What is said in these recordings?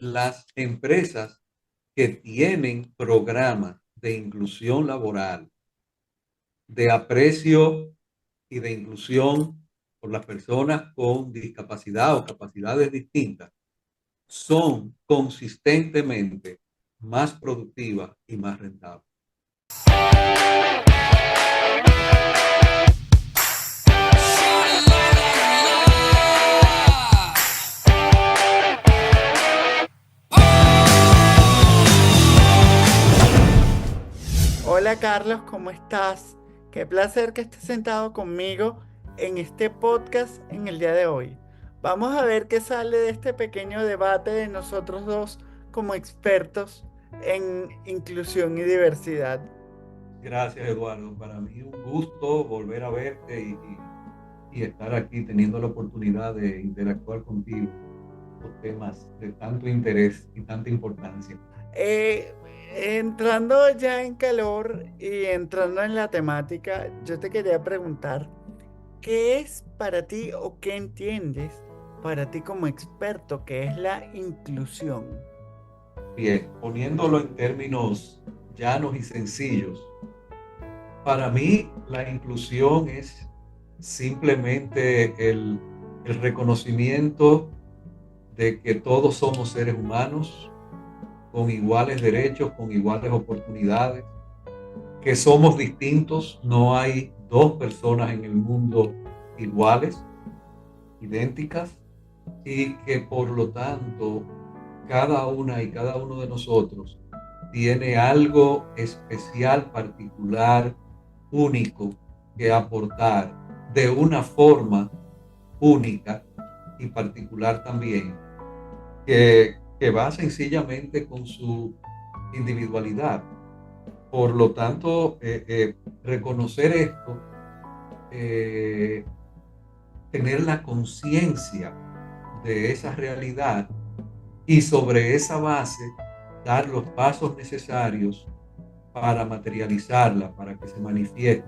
las empresas que tienen programas de inclusión laboral, de aprecio y de inclusión por las personas con discapacidad o capacidades distintas, son consistentemente más productivas y más rentables. Hola Carlos, ¿cómo estás? Qué placer que estés sentado conmigo en este podcast en el día de hoy. Vamos a ver qué sale de este pequeño debate de nosotros dos como expertos en inclusión y diversidad. Gracias, Eduardo. Para mí un gusto volver a verte y estar aquí teniendo la oportunidad de interactuar contigo por temas de tanto interés y tanta importancia. Eh, Entrando ya en calor y entrando en la temática, yo te quería preguntar, ¿qué es para ti o qué entiendes para ti como experto que es la inclusión? Bien, poniéndolo en términos llanos y sencillos, para mí la inclusión es simplemente el reconocimiento de que todos somos seres humanos con iguales derechos, con iguales oportunidades, que somos distintos, no hay dos personas en el mundo iguales, idénticas, y que por lo tanto cada una y cada uno de nosotros tiene algo especial, particular, único que aportar de una forma única y particular también, que va sencillamente con su individualidad. Por lo tanto, reconocer esto, eh, tener la conciencia de esa realidad y sobre esa base dar los pasos necesarios para materializarla, para que se manifieste,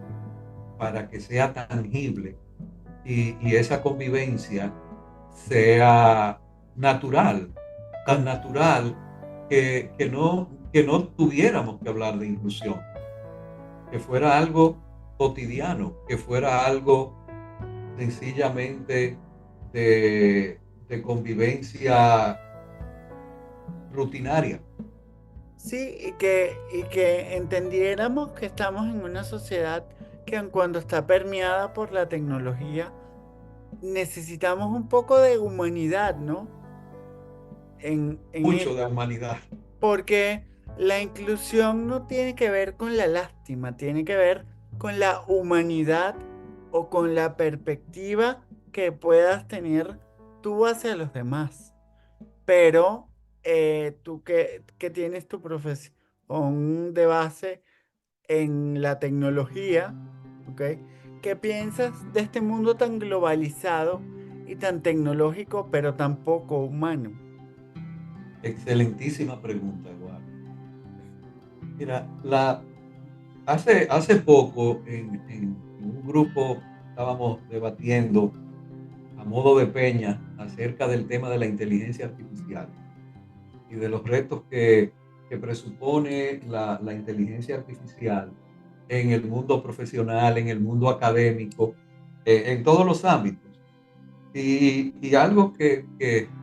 para que sea tangible y esa convivencia sea natural, tan natural que no tuviéramos que hablar de inclusión, que fuera algo cotidiano, que fuera algo sencillamente de convivencia rutinaria. Sí, y que entendiéramos que estamos en una sociedad que aun cuando está permeada por la tecnología, necesitamos un poco de humanidad, ¿no? En Mucho de esta, humanidad. porque la inclusión no tiene que ver con la lástima, tiene que ver con la humanidad o con la perspectiva que puedas tener tú hacia los demás. Pero tú que tienes tu profesión de base en la tecnología, ¿ok? ¿Qué piensas de este mundo tan globalizado y tan tecnológico, pero tan poco humano? Excelentísima pregunta, Eduardo. Mira, hace poco en un grupo estábamos debatiendo a modo de peña acerca del tema de la inteligencia artificial y de los retos que presupone la inteligencia artificial en el mundo profesional, en el mundo académico, en todos los ámbitos. Y algo que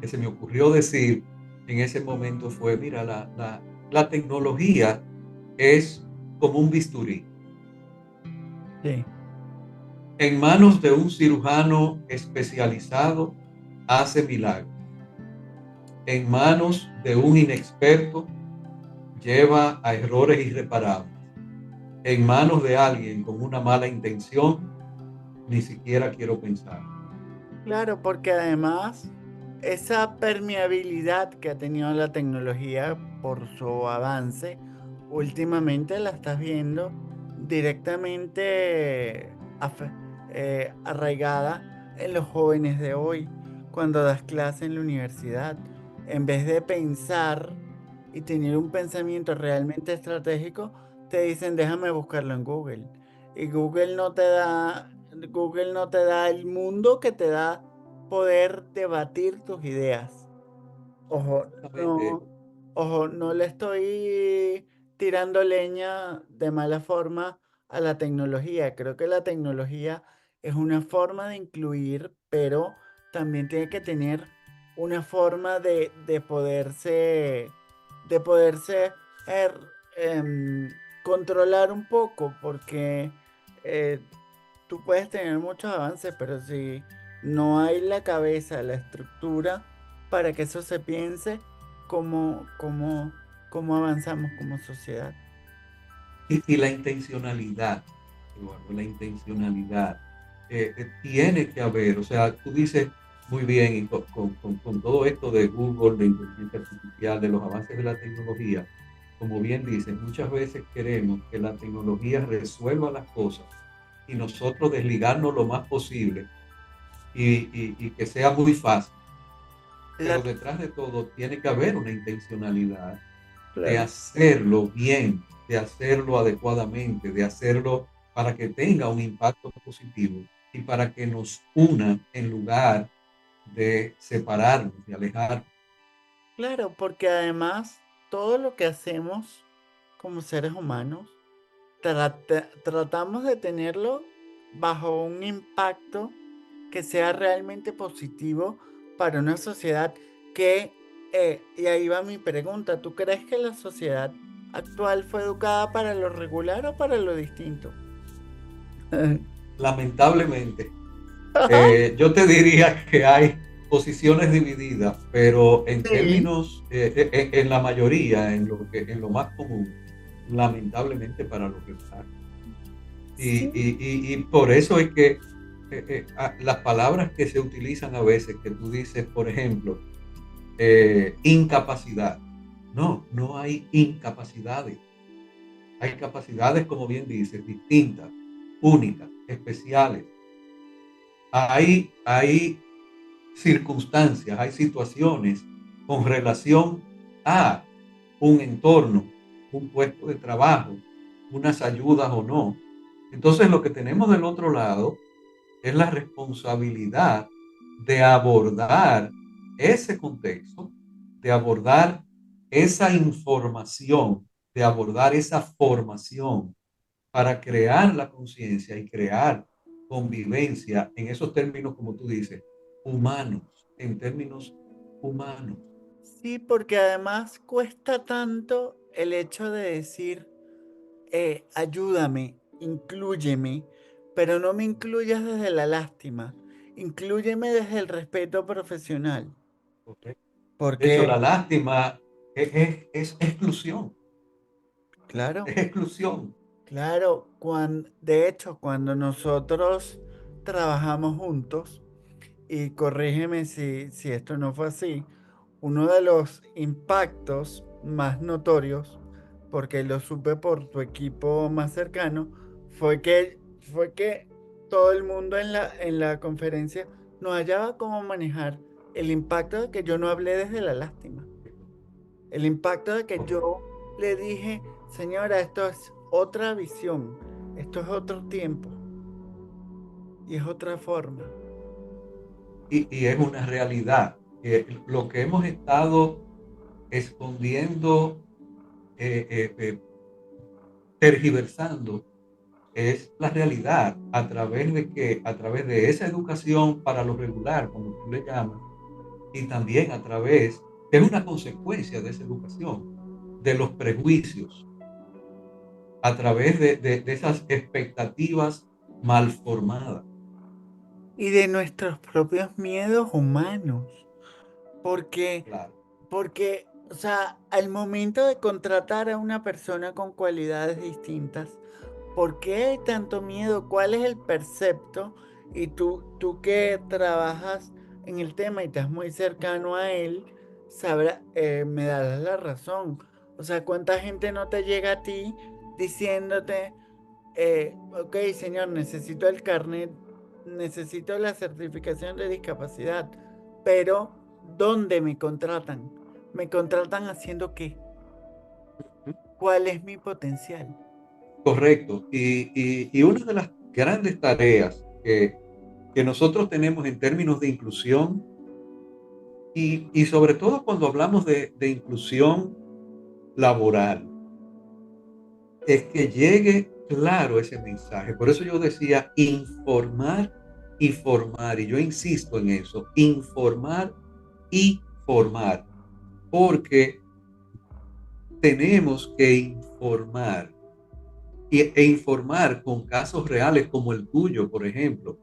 se me ocurrió decir en ese momento fue, mira, la tecnología es como un bisturí. Sí, En manos de un cirujano especializado hace milagros. En manos de un inexperto lleva a errores irreparables. En manos de alguien con una mala intención, ni siquiera quiero pensar. claro, porque además esa permeabilidad que ha tenido la tecnología por su avance, últimamente la estás viendo directamente arraigada en los jóvenes de hoy, cuando das clase en la universidad. En vez de pensar y tener un pensamiento realmente estratégico, te dicen déjame buscarlo en Google. Y Google no te da el mundo que te da poder debatir tus ideas. Ojo, Exactamente. no, ojo, no le estoy tirando leña de mala forma a la tecnología. Creo que la tecnología es una forma de incluir, pero también tiene que tener una forma de poderse er, em, controlar un poco, porque eh, tú puedes tener muchos avances, pero si no hay la cabeza, la estructura para que eso se piense, ¿cómo, cómo avanzamos como sociedad? Y la intencionalidad, Eduardo, la intencionalidad tiene que haber, o sea, tú dices muy bien, y con todo esto de Google, de inteligencia artificial, de los avances de la tecnología, como bien dices, muchas veces queremos que la tecnología resuelva las cosas y nosotros desligarnos lo más posible y que sea muy fácil. La, Pero detrás de todo tiene que haber una intencionalidad de claro, hacerlo bien, de hacerlo adecuadamente, de hacerlo para que tenga un impacto positivo y para que nos una en lugar de separarnos, de alejarnos. claro, porque además todo lo que hacemos como seres humanos, tratamos de tenerlo bajo un impacto que sea realmente positivo para una sociedad que, y ahí va mi pregunta, ¿tú crees que la sociedad actual fue educada para lo regular o para lo distinto? Lamentablemente, yo te diría que hay posiciones divididas, pero en Sí. términos, en la mayoría, en lo más común, lamentablemente para lo regular. Sí, Y por eso es que las palabras que se utilizan a veces, que tú dices, por ejemplo, incapacidad. No, no hay incapacidades. Hay capacidades, como bien dices, distintas, únicas, especiales. Hay circunstancias, hay situaciones con relación a un entorno, un puesto de trabajo, unas ayudas o no. Entonces, lo que tenemos del otro lado es la responsabilidad de abordar ese contexto, de abordar esa información, de abordar esa formación para crear la conciencia y crear convivencia en esos términos, como tú dices, humanos, en términos humanos. sí, porque además cuesta tanto el hecho de decir, ayúdame, inclúyeme, pero no me incluyas desde la lástima, inclúyeme desde el respeto profesional, ¿Correcto? De hecho, porque, la lástima es exclusión, claro, es exclusión. claro, de hecho, cuando nosotros trabajamos juntos, y corrígeme si esto no fue así, uno de los impactos más notorios, porque lo supe por tu equipo más cercano, fue que todo el mundo en la conferencia no hallaba cómo manejar el impacto de que yo no hablé desde la lástima. El impacto de que Correcto. yo le dije, señora, esto es otra visión, esto es otro tiempo y es otra forma. Y es una realidad. Lo que hemos estado escondiendo, eh, eh, eh, tergiversando, es la realidad a través de que, a través de esa educación para lo regular, como tú le llamas, y también a través, es una consecuencia de esa educación, de los prejuicios, a través de esas expectativas mal formadas. Y de nuestros propios miedos humanos. Porque, Claro. porque, o sea, al momento de contratar a una persona con cualidades distintas, ¿por qué hay tanto miedo? ¿Cuál es el percepto? Y tú que trabajas en el tema y estás muy cercano a él, me darás la razón. O sea, ¿cuánta gente no te llega a ti diciéndote, ok, señor, necesito el carnet, necesito la certificación de discapacidad, pero ¿dónde me contratan? ¿Me contratan haciendo qué? ¿Cuál es mi potencial? Correcto. Y una de las grandes tareas que nosotros tenemos en términos de inclusión Y sobre todo cuando hablamos de inclusión laboral, es que llegue claro ese mensaje. Por eso yo decía informar y formar. Y yo insisto en eso, informar y formar. Porque tenemos que informar e informar con casos reales como el tuyo, por ejemplo,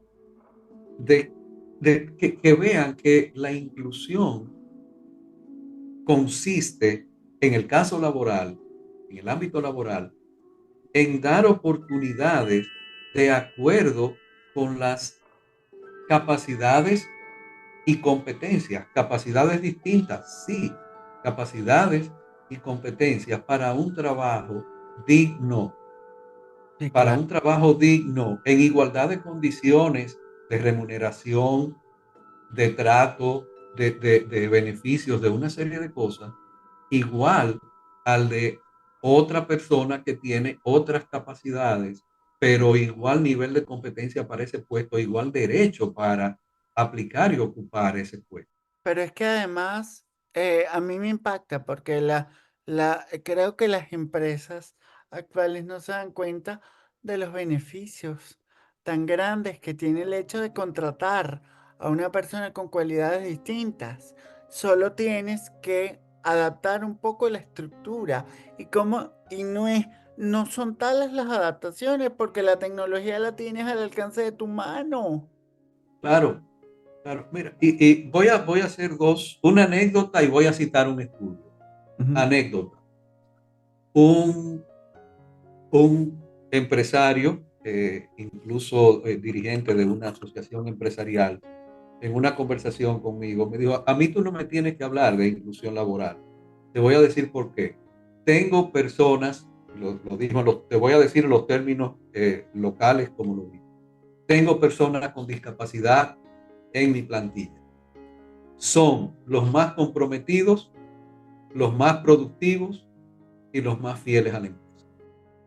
de, que vean que la inclusión consiste en el caso laboral, en el ámbito laboral, en dar oportunidades de acuerdo con las capacidades y competencias, capacidades distintas, sí, capacidades y competencias Sí, para claro. un trabajo digno, en igualdad de condiciones, de remuneración, de trato, de beneficios, de una serie de cosas, igual al de otra persona que tiene otras capacidades, pero igual nivel de competencia para ese puesto, igual derecho para aplicar y ocupar ese puesto. Pero es que además a mí me impacta porque creo que las empresas actuales no se dan cuenta de los beneficios tan grandes que tiene el hecho de contratar a una persona con cualidades distintas. Solo tienes que adaptar un poco la estructura y no son tales las adaptaciones porque la tecnología la tienes al alcance de tu mano. Claro, claro. Mira, y voy a hacer una anécdota y voy a citar un estudio. Ujú. Anécdota. Un, un empresario, incluso dirigente de una asociación empresarial, en una conversación conmigo, me dijo, a mí tú no me tienes que hablar de inclusión laboral. Te voy a decir por qué. Tengo personas, lo dijo, te voy a decir los términos locales como lo digo. Tengo personas con discapacidad en mi plantilla. Son los más comprometidos, los más productivos y los más fieles a la empresa.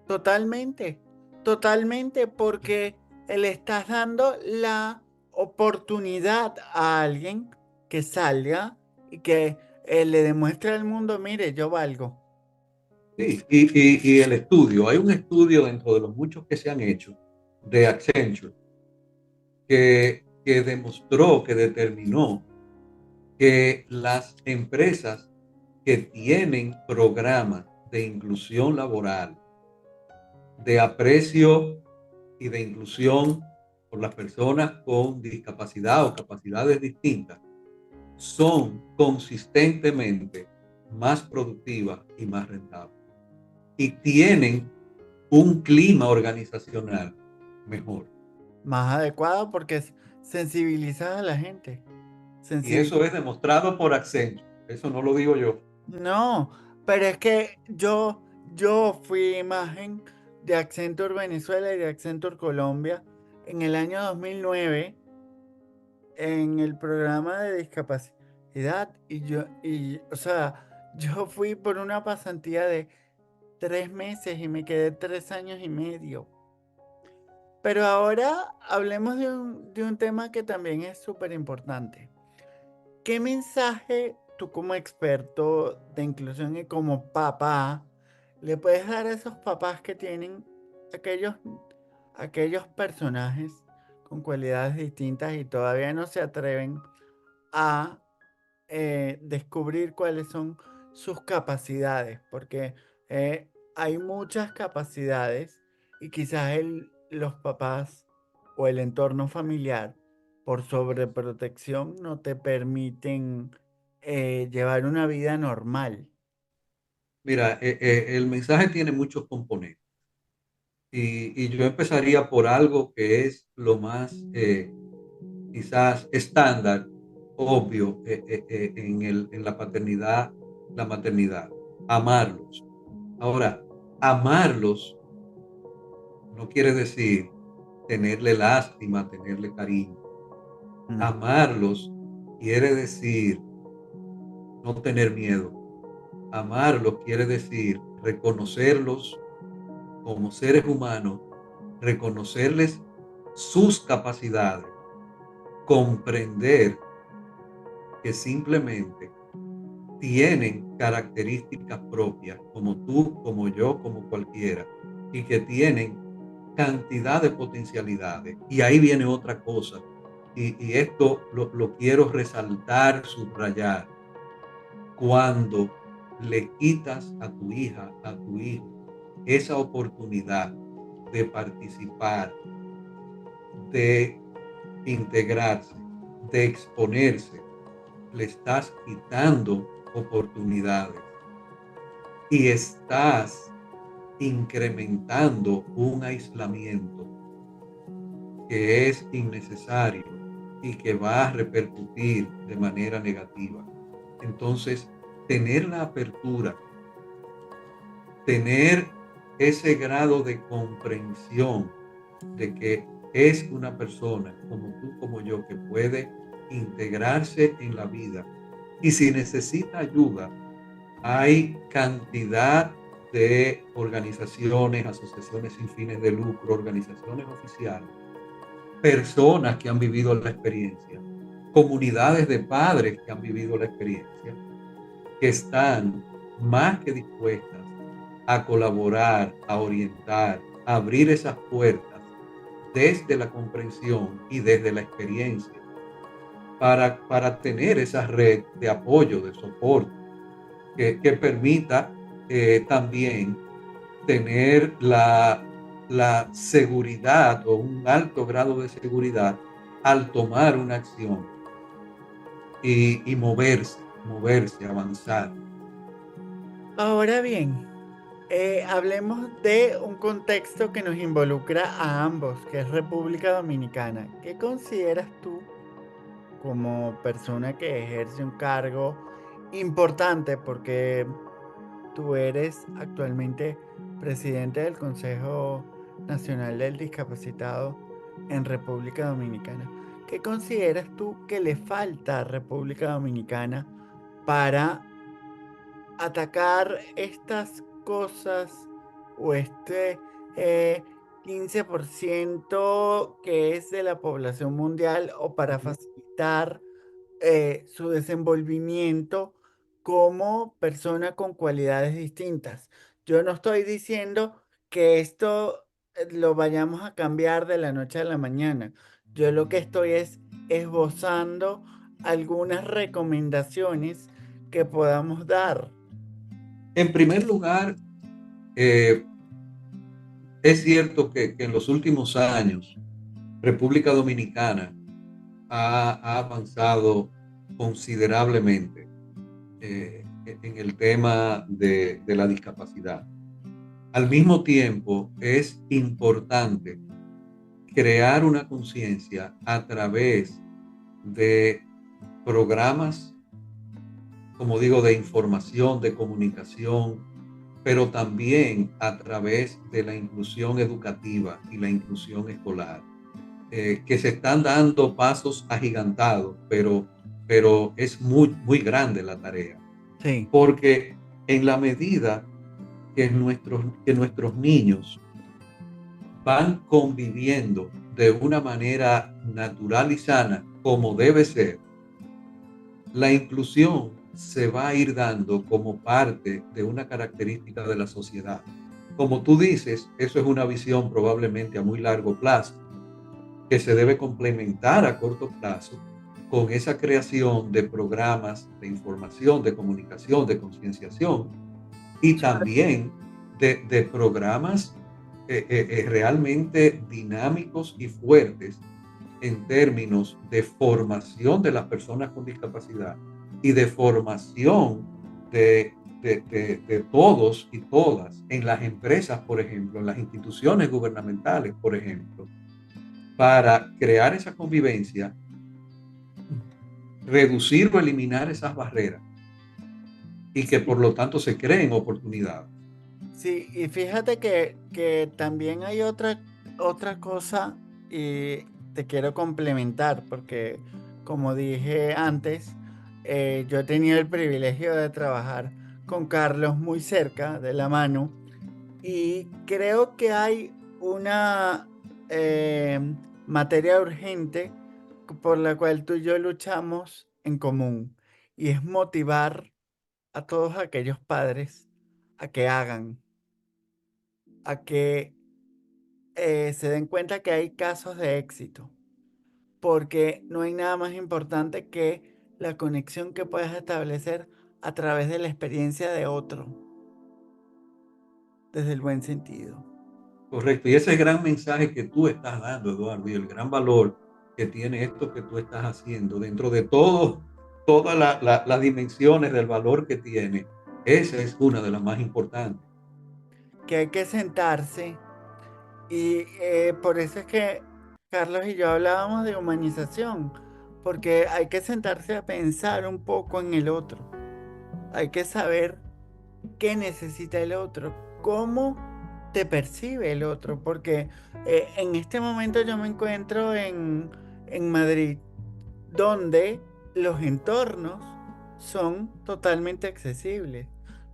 Totalmente, totalmente, porque le estás dando la oportunidad a alguien que salga y que le demuestre al mundo, mire, yo valgo. Sí, y el estudio, hay un estudio dentro de los muchos que se han hecho de Accenture que demostró, que determinó que las empresas que tienen programas de inclusión laboral, de aprecio y de inclusión por las personas con discapacidad o capacidades distintas, son consistentemente más productivas y más rentables. Y tienen un clima organizacional mejor. Más adecuado porque sensibilizas a la gente. Y eso Sensibiliza. es demostrado por Accenture. Eso no lo digo yo. No, pero es que yo fui imagen de Accenture Venezuela y de Accenture Colombia en el año 2009 en el programa de discapacidad o sea, yo fui por una pasantía de 3 meses y me quedé 3 años y medio. Pero ahora hablemos de un tema que también es súper importante. ¿Qué mensaje tú como experto de inclusión y como papá le puedes dar a esos papás que tienen aquellos, aquellos personajes con cualidades distintas y todavía no se atreven a descubrir cuáles son sus capacidades, porque hay muchas capacidades y quizás los papás o el entorno familiar por sobreprotección no te permiten llevar una vida normal. Mira, el mensaje tiene muchos componentes y yo empezaría por algo que es lo más quizás estándar, obvio en la paternidad, la maternidad, amarlos. Ahora, amarlos no quiere decir tenerle lástima, tenerle cariño. No, Amarlos quiere decir no tener miedo. Amarlos quiere decir reconocerlos como seres humanos, reconocerles sus capacidades, comprender que simplemente tienen características propias, como tú, como yo, como cualquiera, y que tienen cantidad de potencialidades. Y ahí viene otra cosa, y esto lo quiero resaltar, subrayar. Cuando le quitas a tu hija, a tu hijo, esa oportunidad de participar, de integrarse, de exponerse, le estás quitando oportunidades y estás incrementando un aislamiento que es innecesario y que va a repercutir de manera negativa. Entonces, tener la apertura, tener ese grado de comprensión de que es una persona como tú, como yo, que puede integrarse en la vida. Y si necesita ayuda, hay cantidad de organizaciones, asociaciones sin fines de lucro, organizaciones oficiales, personas que han vivido la experiencia, comunidades de padres que han vivido la experiencia, que están más que dispuestas a colaborar, a orientar, a abrir esas puertas desde la comprensión y desde la experiencia para tener esa red de apoyo, de soporte, que permita también tener la seguridad o un alto grado de seguridad al tomar una acción y moverse, avanzar. Ahora bien, hablemos de un contexto que nos involucra a ambos, que es República Dominicana. ¿Qué consideras tú como persona que ejerce un cargo importante? Porque tú eres actualmente presidente del Consejo Nacional del Discapacitado en República Dominicana. ¿Qué consideras tú que le falta a República Dominicana para atacar estas cosas o este eh, 15% que es de la población mundial, o para facilitar su desenvolvimiento como persona con cualidades distintas? Yo no estoy diciendo que esto lo vayamos a cambiar de la noche a la mañana. Yo lo que estoy es esbozando algunas recomendaciones que podamos dar. En primer lugar, eh, es cierto que en los últimos años República Dominicana ha avanzado considerablemente en el tema de la discapacidad. Al mismo tiempo, es importante crear una conciencia a través de programas, como digo, de información, de comunicación, pero también a través de la inclusión educativa y la inclusión escolar, que se están dando pasos agigantados, pero es muy grande la tarea, Sí. porque en la medida que nuestros niños van conviviendo de una manera natural y sana, como debe ser, la inclusión se va a ir dando como parte de una característica de la sociedad. Como tú dices, eso es una visión probablemente a muy largo plazo, que se debe complementar a corto plazo con esa creación de programas de información, de comunicación, de concienciación y también de programas realmente dinámicos y fuertes en términos de formación de las personas con discapacidad y de formación de todos y todas en las empresas, por ejemplo, en las instituciones gubernamentales, por ejemplo, para crear esa convivencia, reducir o eliminar esas barreras y que por lo tanto se creen oportunidades. Sí, y fíjate que también hay otra cosa, y te quiero complementar porque, como dije antes, yo he tenido el privilegio de trabajar con Carlos muy cerca de la mano, y creo que hay una materia urgente por la cual tú y yo luchamos en común. y es motivar a todos aquellos padres a que hagan, a que se den cuenta que hay casos de éxito, porque no hay nada más importante que la conexión que puedas establecer a través de la experiencia de otro, desde el buen sentido. Correcto. Y ese gran mensaje que tú estás dando, Eduardo, y el gran valor que tiene esto que tú estás haciendo dentro de todas las dimensiones del valor que tiene, esa es una de las más importantes. Que hay que sentarse y por eso es que Carlos y yo hablábamos de humanización, porque hay que sentarse a pensar un poco en el otro. Hay que saber qué necesita el otro, cómo te percibe el otro, porque en este momento yo me encuentro en Madrid, donde los entornos son totalmente accesibles,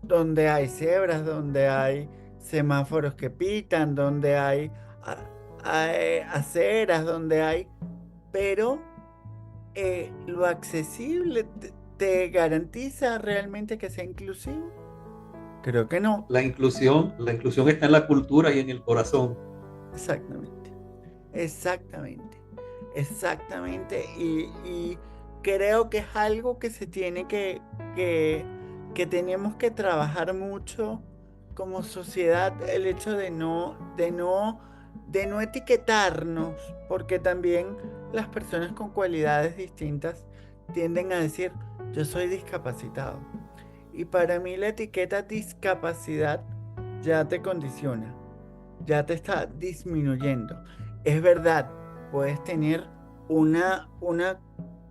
donde hay cebras, donde hay semáforos que pitan, donde hay aceras, donde hay, pero lo accesible te garantiza realmente que sea inclusivo. Creo que no. La inclusión está en la cultura y en el corazón. Exactamente, exactamente, exactamente. Y creo que es algo que se tiene que, que tenemos que trabajar mucho como sociedad, el hecho de no etiquetarnos, porque también las personas con cualidades distintas tienden a decir, yo soy discapacitado. Y para mí la etiqueta discapacidad ya te condiciona, ya te está disminuyendo. Es verdad, puedes tener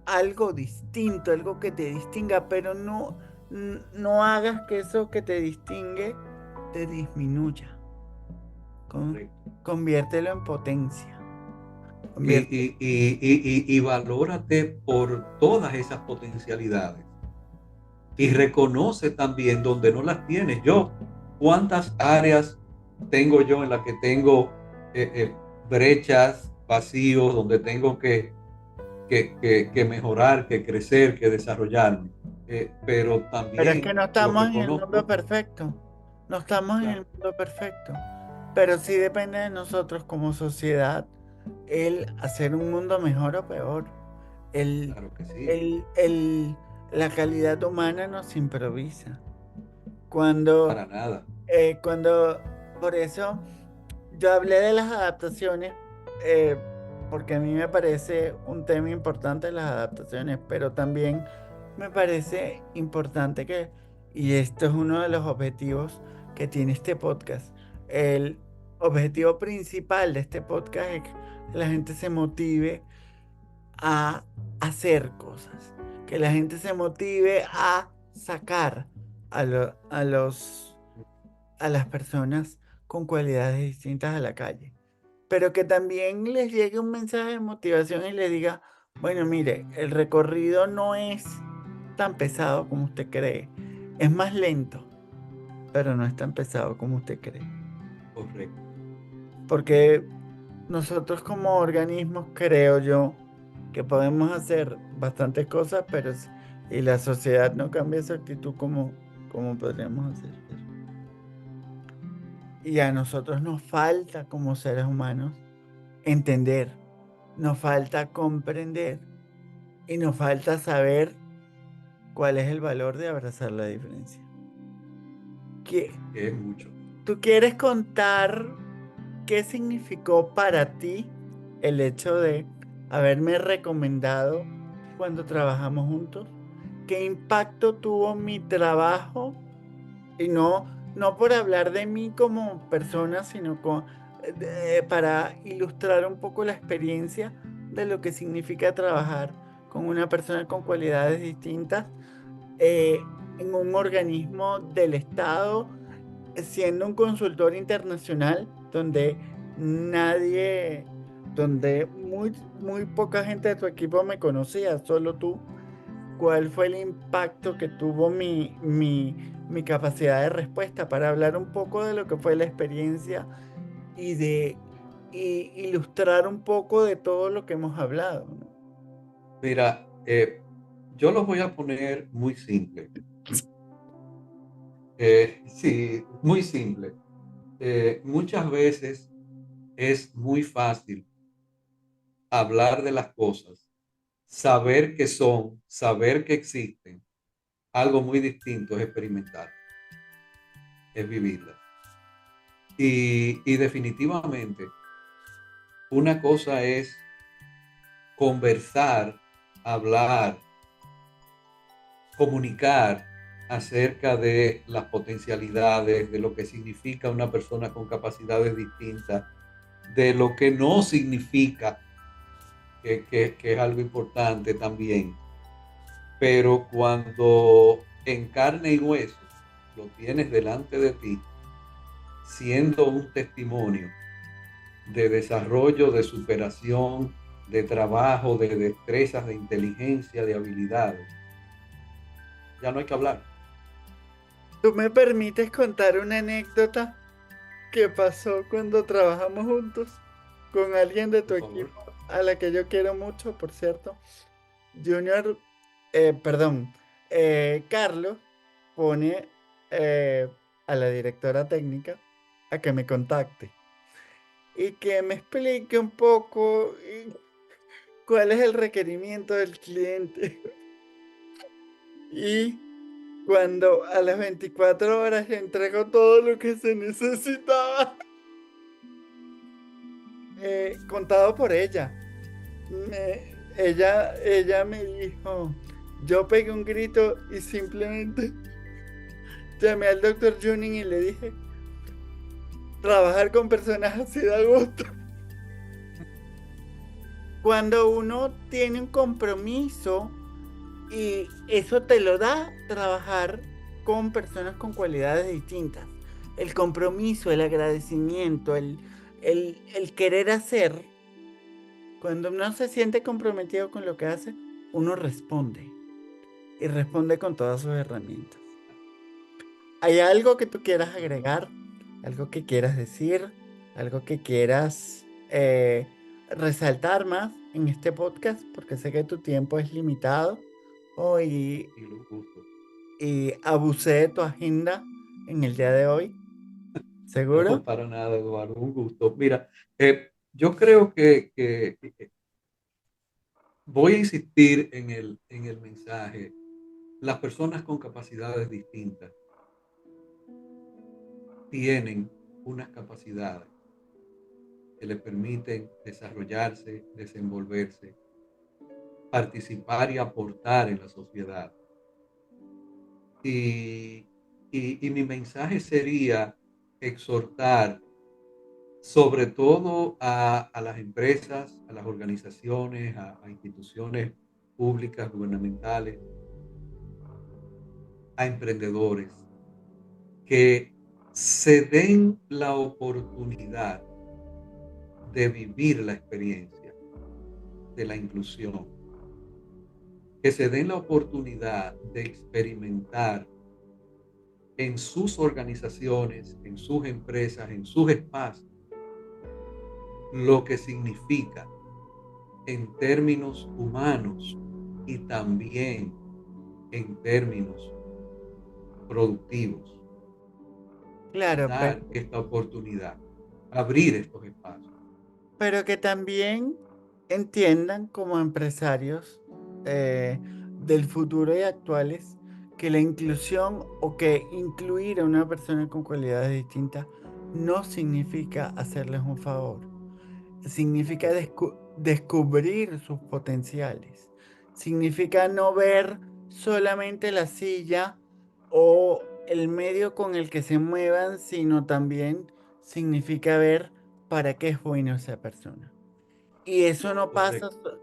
algo distinto, algo que te distinga, pero no hagas que eso que te distingue te disminuya. Con- Correcto. Conviértelo en potencia. Y, Convierte, y valórate por todas esas potencialidades. Y reconoce también donde no las tienes. Yo, ¿cuántas áreas tengo yo en las que tengo brechas, vacíos, donde tengo que mejorar, que crecer, que desarrollarme? Pero pero es que también no lo estamos en el mundo reconozco, perfecto. No estamos en el claro, mundo perfecto. Pero sí depende de nosotros como sociedad el hacer un mundo mejor o peor. El, claro que sí, el, el- la calidad humana nos improvisa. Cuando, para nada. cuando, por eso yo hablé de las adaptaciones, eh, porque a mí me parece un tema importante las adaptaciones, pero también me parece importante y esto es uno de los objetivos que tiene este podcast, el objetivo principal de este podcast es que la gente se motive a hacer cosas, que la gente se motive a sacar a las personas con cualidades distintas a la calle, pero que también les llegue un mensaje de motivación y les diga, bueno, mire, el recorrido no es tan pesado como usted cree, es más lento, pero no es tan pesado como usted cree, Correcto. porque nosotros como organismos creo yo que podemos hacer bastantes cosas, pero y la sociedad no cambia su actitud como podríamos hacer. Y a nosotros nos falta como seres humanos entender, nos falta comprender y nos falta saber cuál es el valor de abrazar la diferencia. ¿Qué- Que es mucho. ¿Tú quieres contar qué significó para ti el hecho de haberme recomendado cuando trabajamos juntos? ¿Qué impacto tuvo mi trabajo? Y no por hablar de mí como persona, sino para ilustrar un poco la experiencia de lo que significa trabajar con una persona con cualidades distintas eh, en un organismo del Estado, siendo un consultor internacional donde nadie, donde muy poca gente de tu equipo me conocía, solo tú. ¿Cuál fue el impacto que tuvo mi capacidad de respuesta para hablar un poco de lo que fue la experiencia y ilustrar un poco de todo lo que hemos hablado, ¿no? Mira, Yo lo voy a poner muy simple. Sí, muy simple. Muchas veces es muy fácil hablar de las cosas, saber que son, saber que existen. Algo muy distinto es experimentar, es vivirlas. Y definitivamente, una cosa es conversar, hablar, comunicar acerca de las potencialidades, de lo que significa una persona con capacidades distintas, de lo que no significa, que es algo importante también. Pero cuando en carne y hueso lo tienes delante de ti, siendo un testimonio de desarrollo, de superación, de trabajo, de destrezas, de inteligencia, de habilidades, ya no hay que hablar. ¿Tú me permites contar una anécdota que pasó cuando trabajamos juntos con alguien de tu Por favor. equipo, a la que yo quiero mucho, por cierto? Junior, perdón, Carlos pone eh, a la directora técnica a que me contacte y que me explique un poco cuál es el requerimiento del cliente. Y cuando a las 24 horas le entregó todo lo que se necesitaba, contado por ella. Ella me dijo, yo pegué un grito y simplemente llamé al doctor Juning y le dije, trabajar con personas así da gusto. Cuando uno tiene un compromiso y eso te lo da trabajar con personas con cualidades distintas. El compromiso, el agradecimiento, el querer hacer. Cuando uno se siente comprometido con lo que hace, uno responde y responde con todas sus herramientas. ¿Hay algo que tú quieras agregar? ¿Algo que quieras decir? ¿Algo que quieras resaltar más en este podcast? Porque sé que tu tiempo es limitado. Hoy Y los gustos. y abusé de tu agenda en el día de hoy. No, ¿Seguro? para nada, Eduardo, un gusto. Mira, yo creo que voy a insistir en el mensaje. Las personas con capacidades distintas tienen unas capacidades que les permiten desarrollarse, desenvolverse, participar y aportar en la sociedad. Y, y mi mensaje sería exhortar sobre todo a las empresas, a las organizaciones, a instituciones públicas, gubernamentales, a emprendedores, que se den la oportunidad de vivir la experiencia de la inclusión, que se den la oportunidad de experimentar en sus organizaciones, en sus empresas, en sus espacios, lo que significa en términos humanos y también en términos productivos, Claro, dar esta oportunidad, abrir estos espacios. pero que también entiendan como empresarios del futuro y actuales que la inclusión o que incluir a una persona con cualidades distintas no significa hacerles un favor, significa descubrir sus potenciales, significa no ver solamente la silla o el medio con el que se muevan, sino también significa ver para qué es bueno esa persona. Y eso no pasa, Correcto.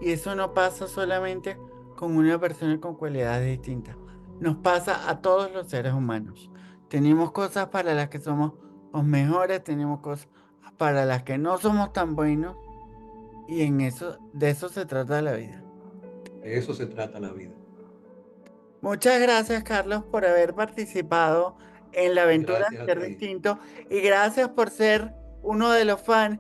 y eso no pasa solamente con una persona con cualidades distintas. Nos pasa a todos los seres humanos. Tenemos cosas para las que somos los mejores, tenemos cosas para las que no somos tan buenos, y en eso, de eso se trata la vida. De eso se trata la vida. Muchas gracias, Carlos, por haber participado en la aventura Gracias de a ser ti. distinto y gracias por ser uno de los fans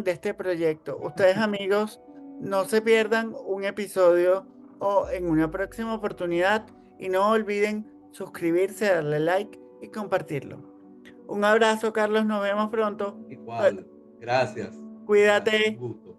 de este proyecto. Ustedes, amigos, no se pierdan un episodio o en una próxima oportunidad. Y no olviden suscribirse, darle like y compartirlo. Un abrazo, Carlos. Nos vemos pronto. Igual, gracias. Gracias, un Cuídate. gusto.